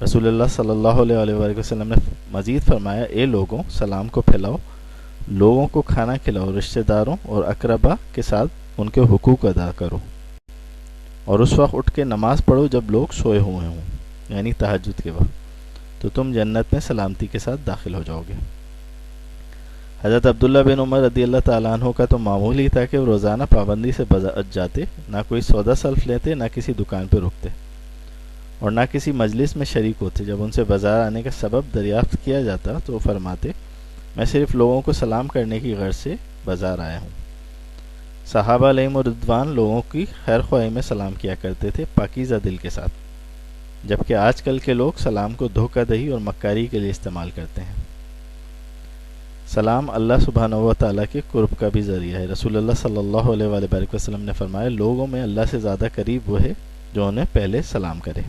رسول اللہ صلی اللہ علیہ وآلہ وسلم نے مزید فرمایا، اے لوگوں، سلام کو پھیلاؤ، لوگوں کو کھانا کھلاؤ، رشتہ داروں اور اقربا کے ساتھ ان کے حقوق ادا کرو، اور اس وقت اٹھ کے نماز پڑھو جب لوگ سوئے ہوئے ہوں، یعنی تہجد کے وقت، تو تم جنت میں سلامتی کے ساتھ داخل ہو جاؤ گے۔ حضرت عبداللہ بن عمر رضی اللہ تعالیٰ عنہ کا تو معمول ہی تھا کہ وہ روزانہ پابندی سے بازار جاتے، نہ کوئی سودا سلف لیتے، نہ کسی دکان پہ رکتے، اور نہ کسی مجلس میں شریک ہوتے۔ جب ان سے بازار آنے کا سبب دریافت کیا جاتا تو وہ فرماتے، میں صرف لوگوں کو سلام کرنے کی غرض سے بازار آیا ہوں۔ صحابہ علیہم رضوان لوگوں کی خیر خواہی میں سلام کیا کرتے تھے، پاکیزہ دل کے ساتھ، جبکہ آج کل کے لوگ سلام کو دھوکہ دہی اور مکاری کے لیے استعمال کرتے ہیں۔ سلام اللہ سبحانہ و تعالیٰ کے قرب کا بھی ذریعہ ہے۔ رسول اللہ صلی اللہ علیہ وآلہ وسلم نے فرمایا، لوگوں میں اللہ سے زیادہ قریب وہ ہے جو انہیں پہلے سلام کرے۔